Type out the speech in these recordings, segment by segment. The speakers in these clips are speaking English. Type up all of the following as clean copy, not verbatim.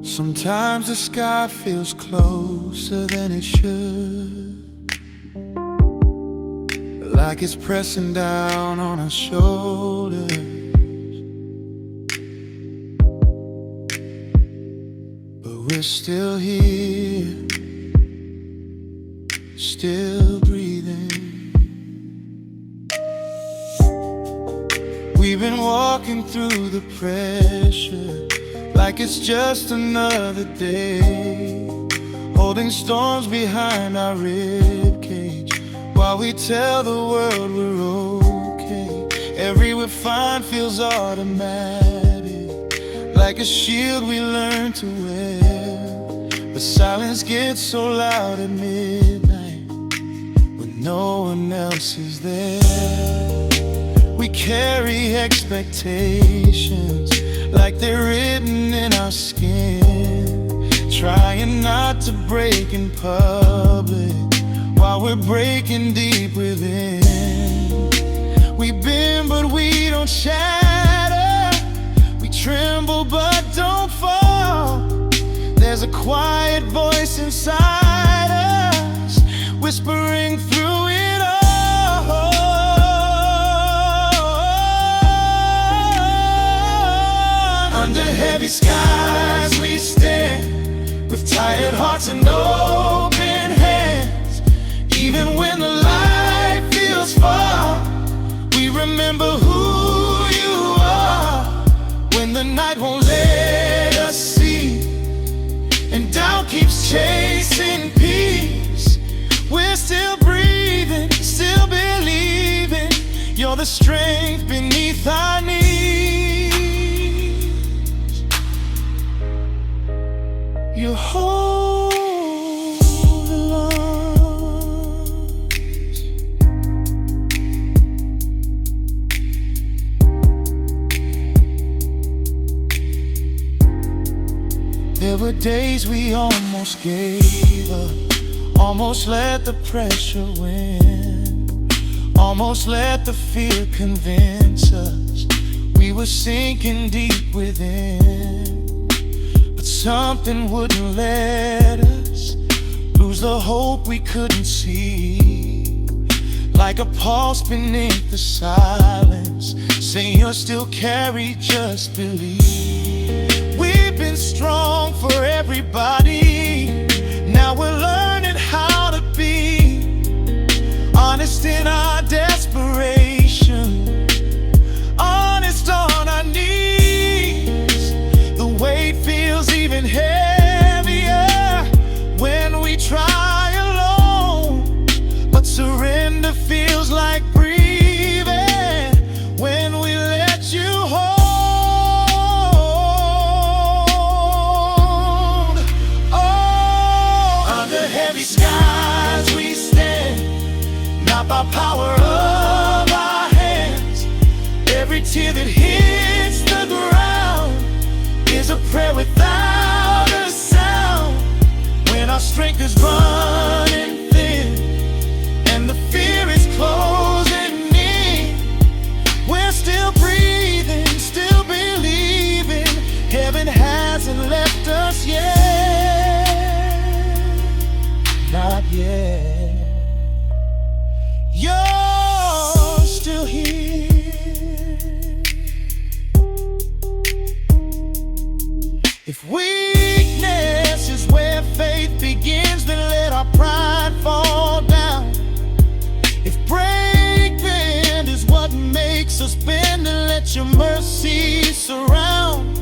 Sometimes the sky feels closer than it should, like it's pressing down on our shoulders. But we're still here, still breathing. We've been walking through the pressure like it's just another day, holding storms behind our ribcage while we tell the world we're okay. Every we find feels automatic, like a shield we learn to wear. But silence gets so loud at midnight when no one else is there. We carry expectations like they're written in our skin, trying not to break in public while we're breaking deep within. We bend but we don't shatter, we tremble but don't fall. There's a quiet voice inside us whispering through it all. Under heavy skies we stand, with tired hearts and open hands. Even when the light feels far, we remember who you are. When the night won't let us see, and doubt keeps chasing peace, we're still breathing, still believing. You're the strength beneath our knees. You hold the lungs. There were days we almost gave up, almost let the pressure win, almost let the fear convince us we were sinking deep within. Something wouldn't let us lose the hope we couldn't see, like a pulse beneath the silence, saying you're still carried, just believe. We've been strong for everybody, now we're learning how to be honest in our desperation, honest on our knees. The weight feels even heavier when we try alone, but surrender feels like breathing when we let you hold. Oh, under heavy skies we stand, not by power of our hands. Every tear that hits the ground is a prayer without a sound. When our strength is running thin and the fear is closing in, we're still breathing, still believing. Heaven hasn't left us yet, not yet. You're still here. If weakness is where faith begins, then let our pride fall down. If breaking is what makes us bend, then let your mercy surround.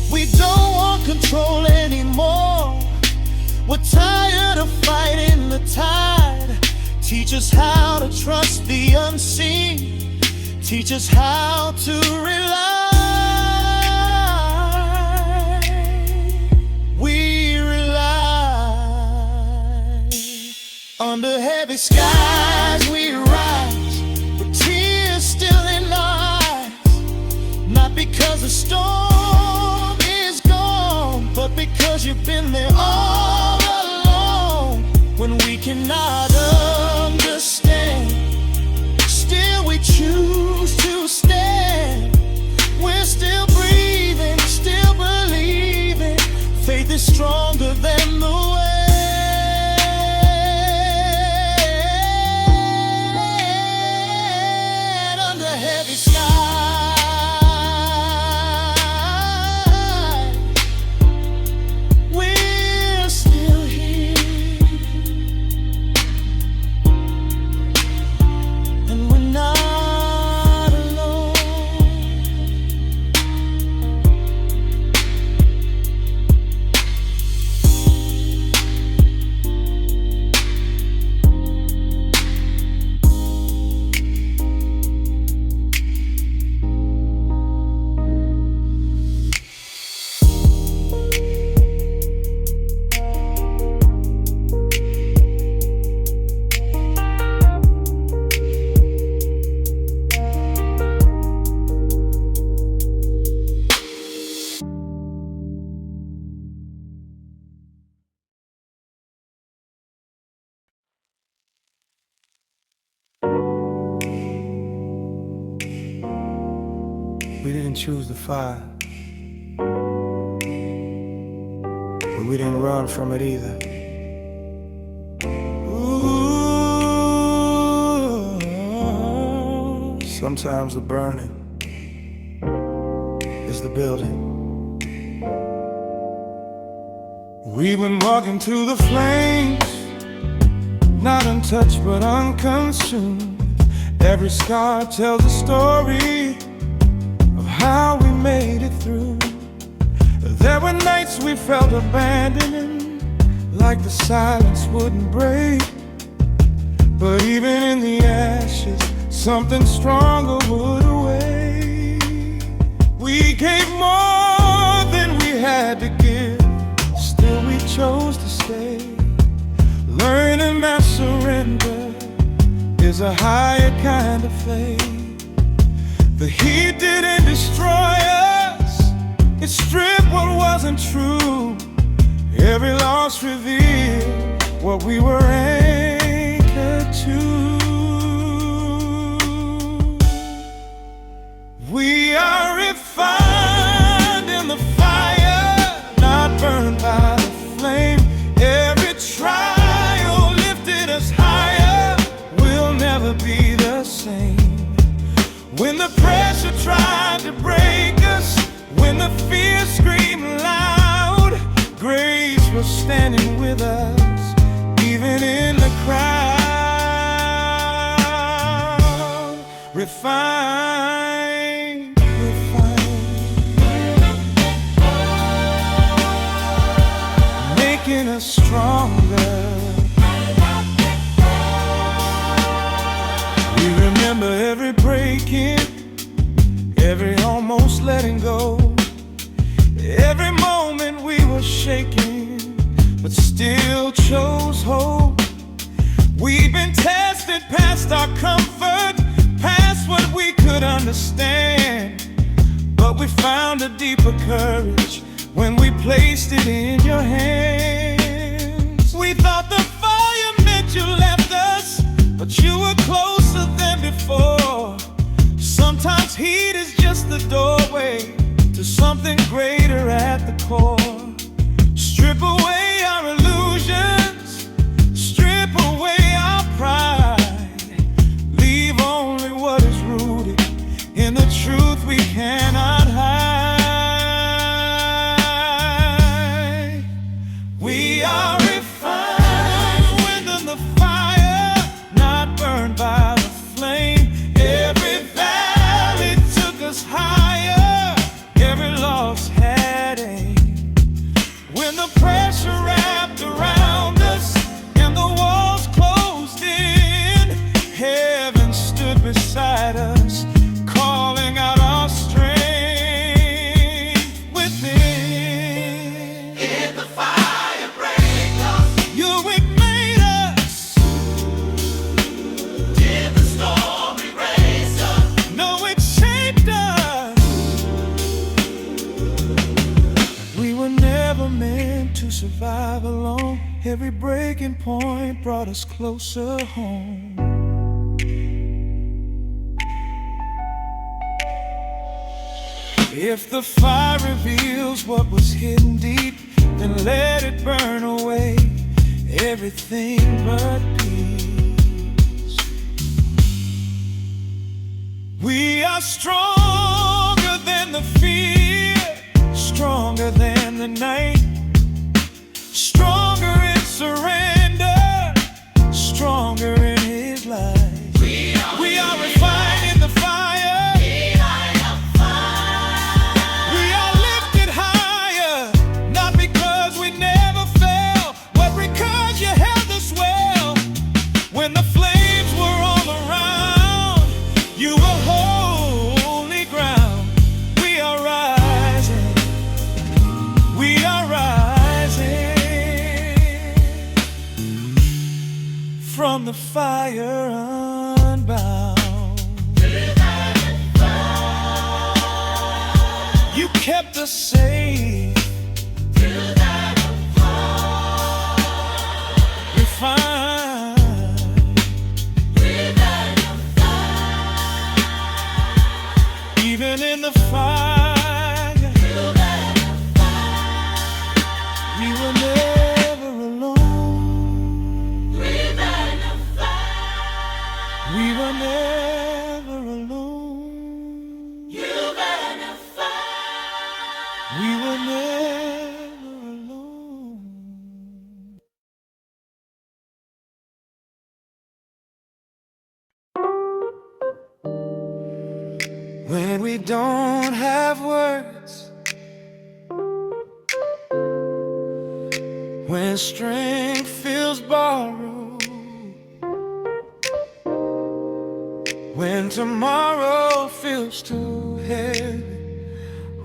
We don't want control anymore, we're tired of fighting the tide. Teach us how to trust the unseen, teach us how to rely. Under heavy skies we rise, with tears still in our eyes, not because the storm is gone, but because you've been there all along. When we cannot understand, still we choose to stand. We're still breathing, still believing. stronger than the weight under heavy sky. We're still here, and we're not alone. We didn't choose the fire, but we didn't run from it either. Ooh, sometimes the burning is the building. We've been walking through the flames, not untouched but unconsumed. Every scar tells a story of how we made it through. There were nights we felt abandoned, like the silence wouldn't break. But even in the ashes, something stronger would awake. We gave more than we had to give, still we chose to stay. Learning that surrender is a higher kind of faith. The heat didn't destroy us, it stripped what wasn't true. Every loss revealed what we were anchored to. We are refined in the fire, not burned by the flame. Every trial lifted us higher, we'll never be the same. When the pressure tried to break us, when the fear screamed loud, grace was standing with us, even in the crowd. Refined, making us stronger. We remember every breaking, every almost letting go, every moment we were shaking, but still chose hope. We've been tested past our comfort, past what we could understand, but we found a deeper courage when we placed it in your hands. We thought the fire meant you left us, but you were closer than before. Sometimes heat is just the doorway to something greater at the core. Strip away our illusions, strip away our pride, leave only what is rooted in the truth we cannot hide. We are refined within the fire, not burned by the flame. Every valley took us higher, every loss had aim. When the pressure wrapped around us and the walls closed in, heaven stood beside us, calling out our strength within. In the fire break us, you made us. Did the storm erase us? No, it shaped us. We were never meant to survive alone. Every breaking point brought us closer home. If the fire reveals what was hidden deep, then let it burn away everything but peace. We are stronger than the fear, stronger than the night, stronger in surrender, stronger in His light. We are refined in the fire. We are lifted higher, not because we never fell, but because You held us well. When the flames were all around, You were holy ground. We are rising. We are rising from the fire unbound. You kept us safe. Refined. Even in the fire, we were never alone. We were never alone. We were never alone. When we don't have words, when strength feels borrowed, when tomorrow feels too heavy,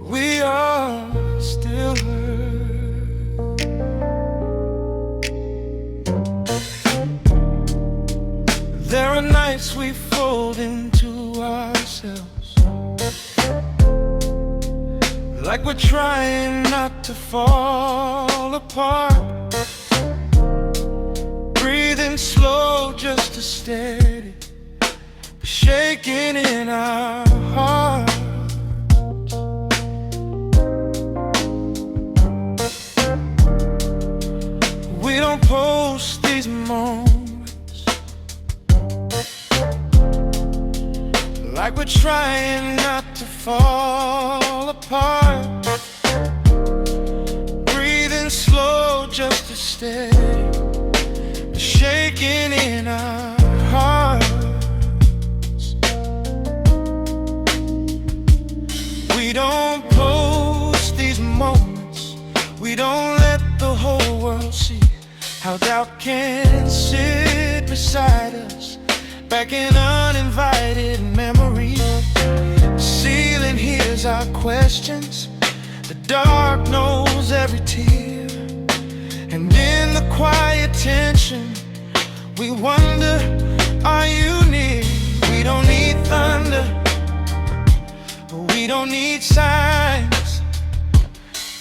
we are still hurt. There are nights we fold into ourselves, like we're trying not to fall apart, breathing slow just to steady, shaking in our hearts. We don't post these moments, like we're trying not to fall apart, breathing slow just to stay, shaking in our hearts. We don't post these moments, we don't let the whole world see how doubt can sit beside us, back in uninvited memories. The ceiling hears our questions, the dark knows every tear, and in the quiet tension we wonder, are you near? We don't need thunder, we don't need signs,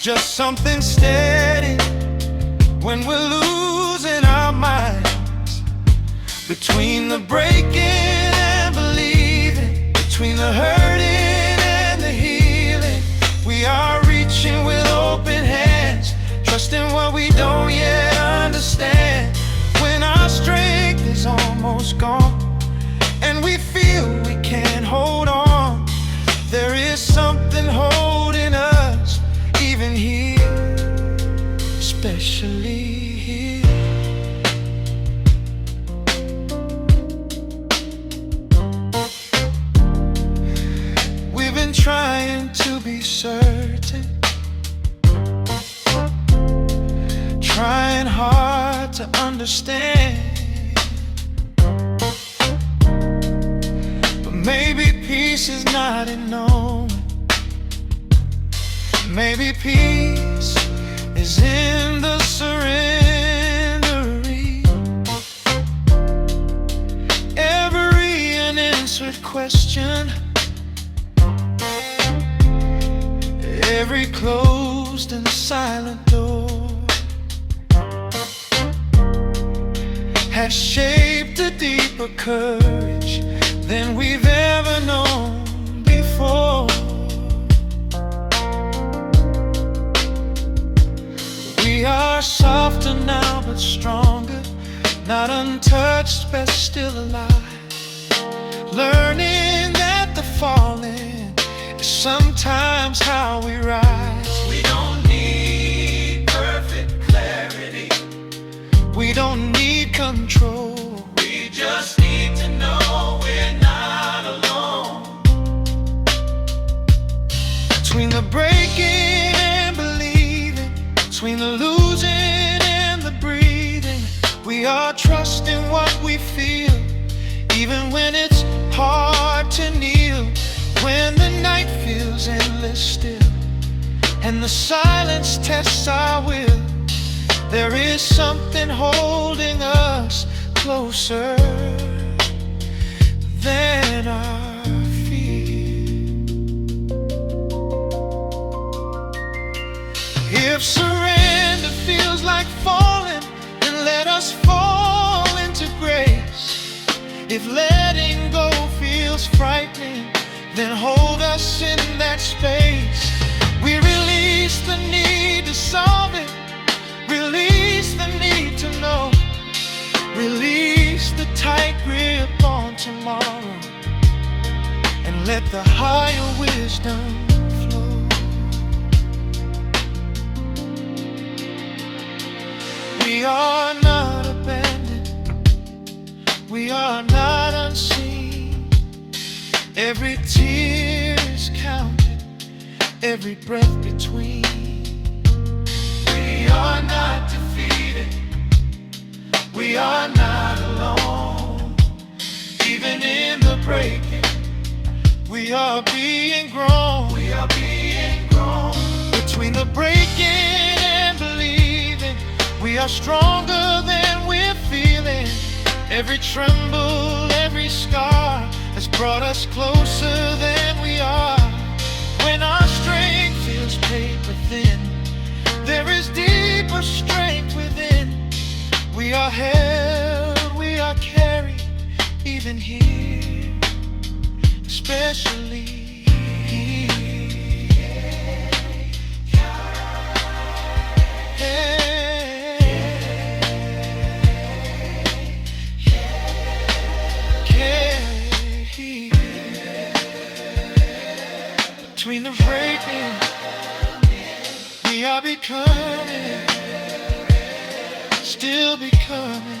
just something steady when we're losing our minds. Between the breaking and believing, between the hurting and the healing, we are reaching with open hands, trusting what we don't yet understand. When our strength is almost gone and we feel we can't hold on, there is something holding us, even here, especially here. We've been trying to be certain, trying hard to understand, but maybe peace is not in knowing. Maybe peace is in the surrendering. Every unanswered question, every closed and silent door has shaped a deeper courage than we've ever known before. We are softer now but stronger, not untouched but still alive. Learning that the falling is sometimes how we rise. We don't need perfect clarity. We don't need control. We just need to know we're not alone. Between the breaking and believing, between the losing and the breathing, we are trusting what we feel, even when it's hard to kneel. When the night feels endless still, and the silence tests our will, there is something holding us closer than our fear. If surrender feels like falling, then let us fall into grace. If letting go feels frightening, then hold us in that space. We release the need to solve it, release the need to know, release the tight grip on tomorrow, and let the higher wisdom flow. We are not abandoned, we are not unseen. Every tear is counted, every breath between. We are not defeated, we are not alone. Even in the breaking, we are being grown. We are being grown. Between the breaking and believing, we are stronger than we're feeling. Every tremble, every scar has brought us closer than we are. When our strength feels paper thin, there is deeper strength within. We are held, we are carried, even here, especially here. Between the breaking, we are becoming, still becoming.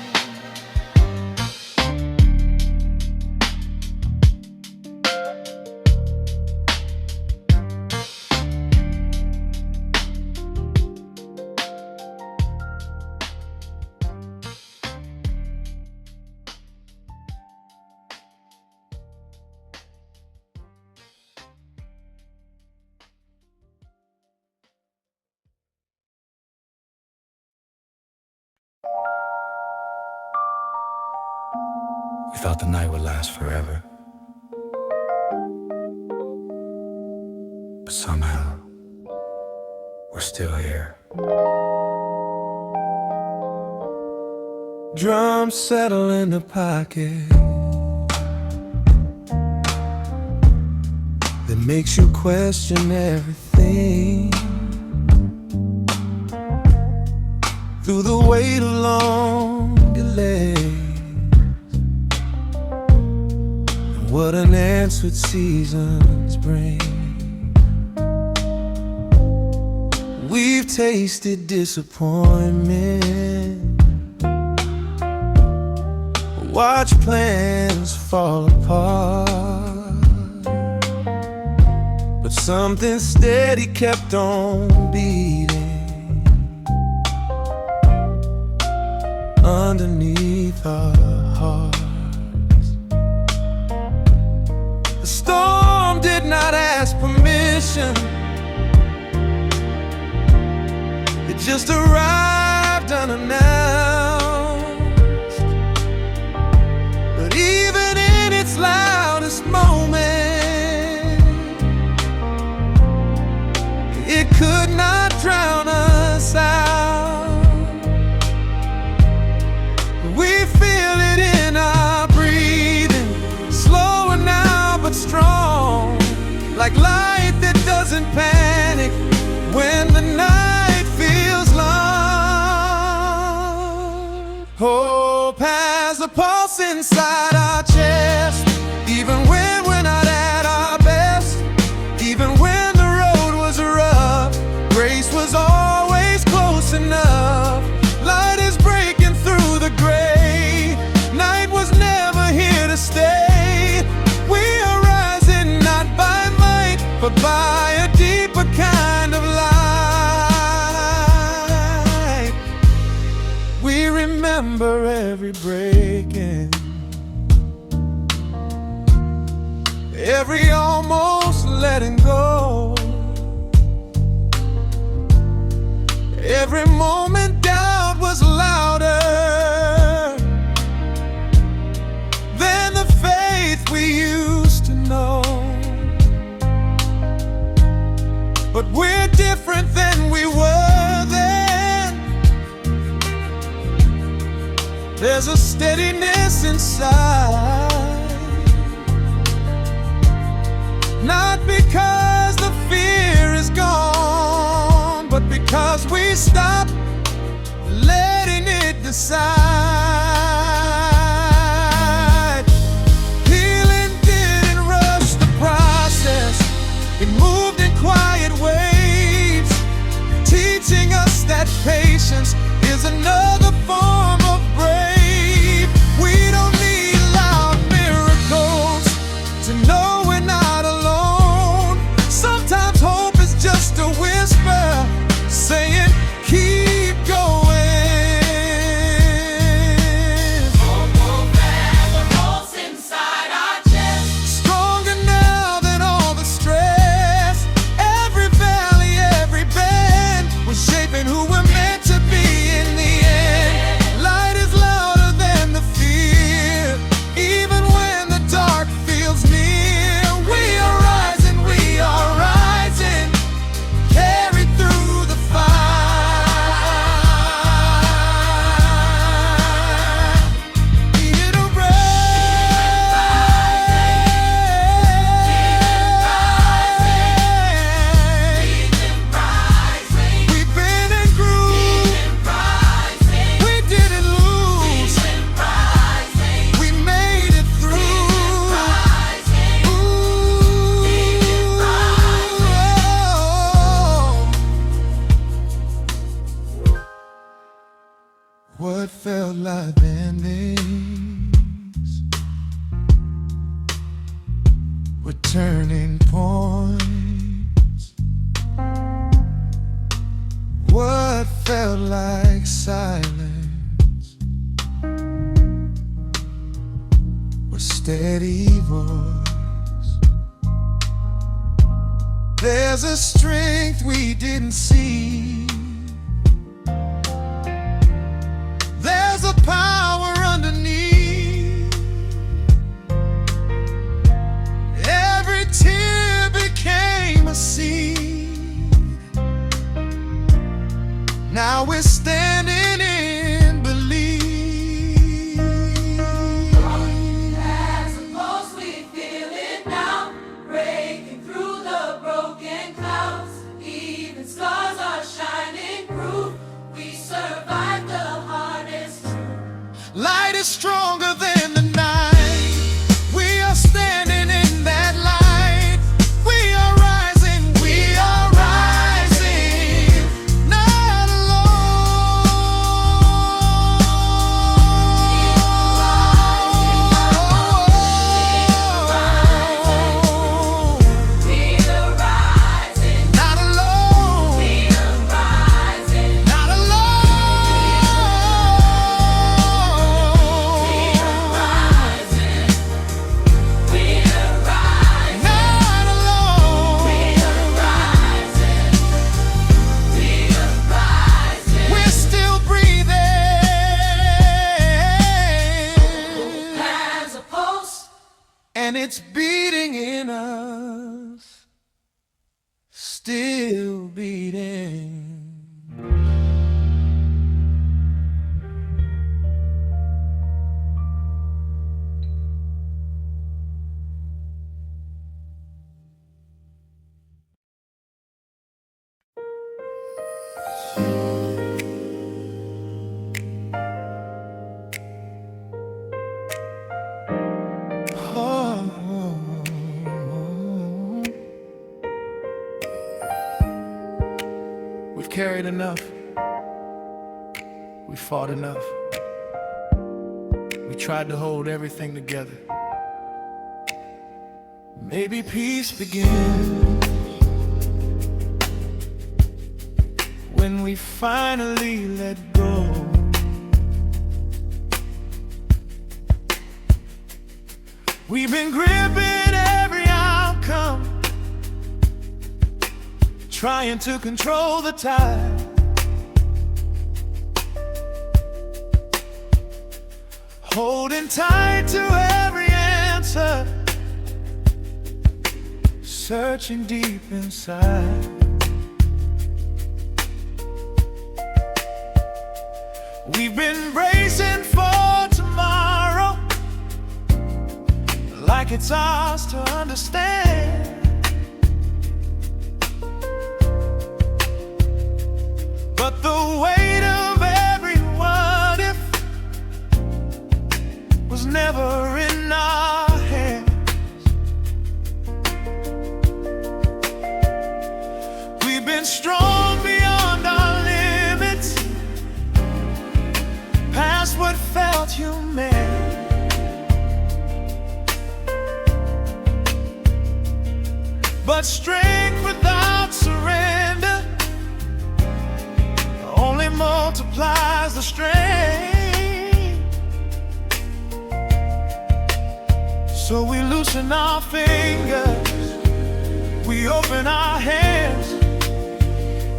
We thought the night would last forever, but somehow we're still here. Drums settle in the pocket that makes you question everything. Through the weight of long delays, what unanswered seasons bring. We've tasted disappointment, watch plans fall apart, but something steady kept on beating underneath our hearts. The storm did not ask permission, it just arrived unannounced. But even in its loudest moment, it could not drown us out. We feel it in our breathing, slower now but strong, like light that doesn't panic when the night feels long. pulse inside our chest. Even when we're not at our best, even when the road was rough, grace was always close enough. Light is breaking through the gray. Night was never here to stay. We are rising not by might, but by a deeper kind of light. We remember every breaking, every almost letting go, every moment doubt was louder than the faith we used to know. But we're different than we were then. There's a steadiness inside. Not because the fear is gone, but because we stop letting it decide. Healing didn't rush the process. It moved in quiet waves, teaching us that patience is another form of brave. We don't need loud miracles to know we're not alone. Sometimes hope is just a whisper saying, keep going. Soulful as a pulse inside our chest. Stronger now than all the stress. Every valley, every bend was shaping who we're meant to be in the end. Light is louder than the fear, even when the dark feels near. We are rising, carried through the fire. Here to rise. We've been and grew. We didn't lose. We made it through. What felt like endings were turning points. What felt like silence was steady voice. There's a strength we didn't see. There's a power underneath. Every tear became a seed. Now we're standing in belief. As a pulse, we feel it now, breaking through the broken clouds. Even scars are shining proof we survived the hardest. Light is stronger than the night. We are standing in that light. We are rising, not alone. We are rising, Not alone. we are rising, Not and it's beating in us, still beating. carried enough. We fought enough. We tried to hold everything together. Maybe peace begins when we finally let go. We've been gripping every outcome, trying to control the tide. Holding tight to every answer, searching deep inside. We've been bracing for tomorrow, like it's ours to understand. But the weight of every what if was never in our hands. We've been strong beyond our limits, past what felt human. But strength without surrender only multiplies the strain. So we loosen our fingers, we open our hands,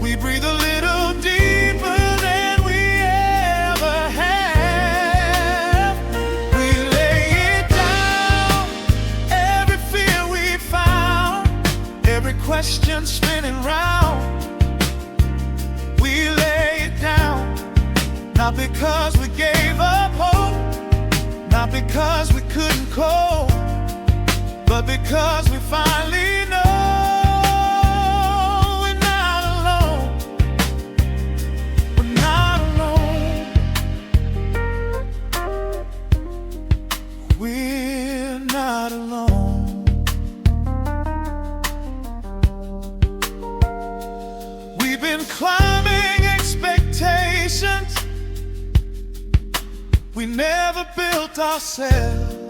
we breathe a little deeper than we ever have. We lay it down, every fear we found, every question spinning round. We lay it down, not because we gave up hope, not because we couldn't cope, but because we finally know we're not alone. We're not alone. We're not alone. We've been climbing expectations we never built ourselves.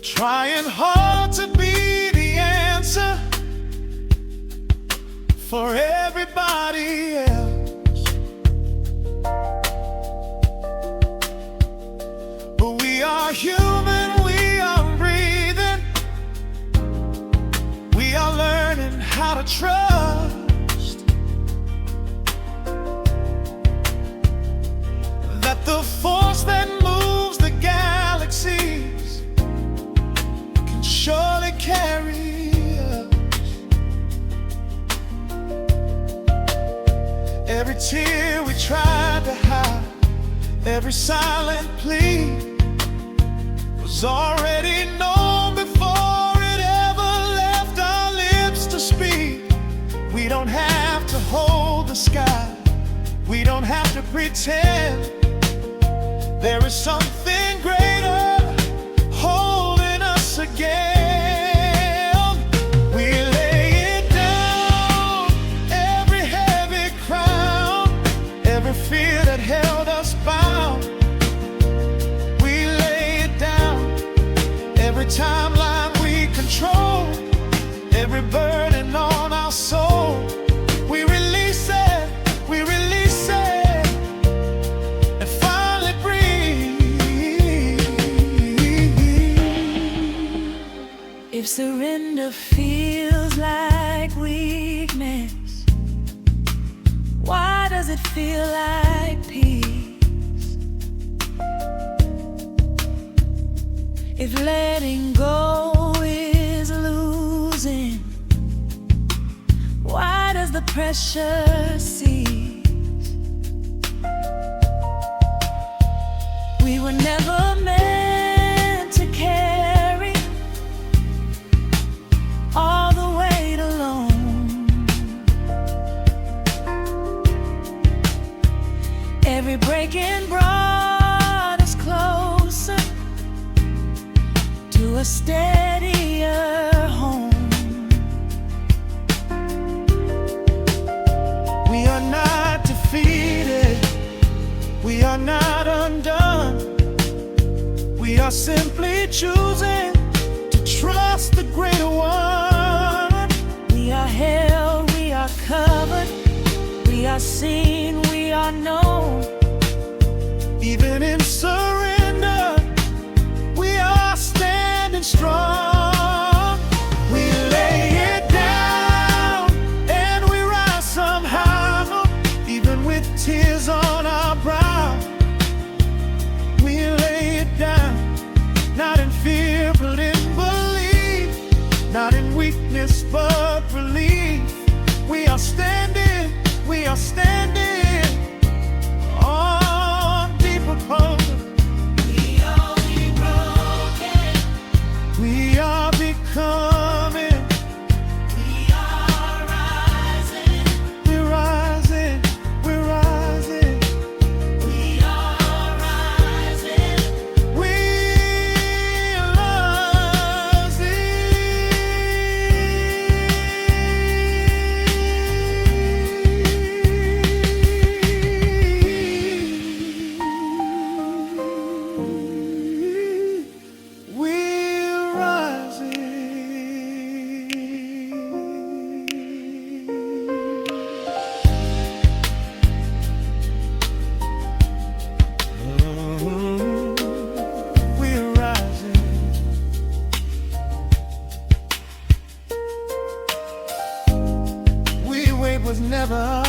Trying hard to be the answer for everybody else. But we are human, we are breathing, we are learning how to trust that the force that moves the galaxies can surely carry us. Every tear we tried to hide, every silent plea was already known before it ever left our lips to speak. We don't have to hold the sky, we don't have to pretend. There is something greater holding us again. We lay it down, every heavy crown, every fear that held us bound. We lay it down, every timeline we control, every burden on our soul. We release it, we release it, and finally breathe. If surrender feels like weakness, why does it feel like peace? If letting go is losing, why does the pressure cease? We were never meant to carry all the weight alone. Every breaking brought us closer to a steadier home. choosing to trust the greater one. We are held, we are covered, we are seen, we are known. Even in surrender, we are standing strong. We lay it down and we rise somehow, even with tears on our brow. We lay it down, not in fear but in belief, not in weakness but relief. We are standing on deeper purpose. We are broken. We are becoming. We are rising. We're rising. We're rising. We are rising. We're rising. We're rising. We're rising. We wait was never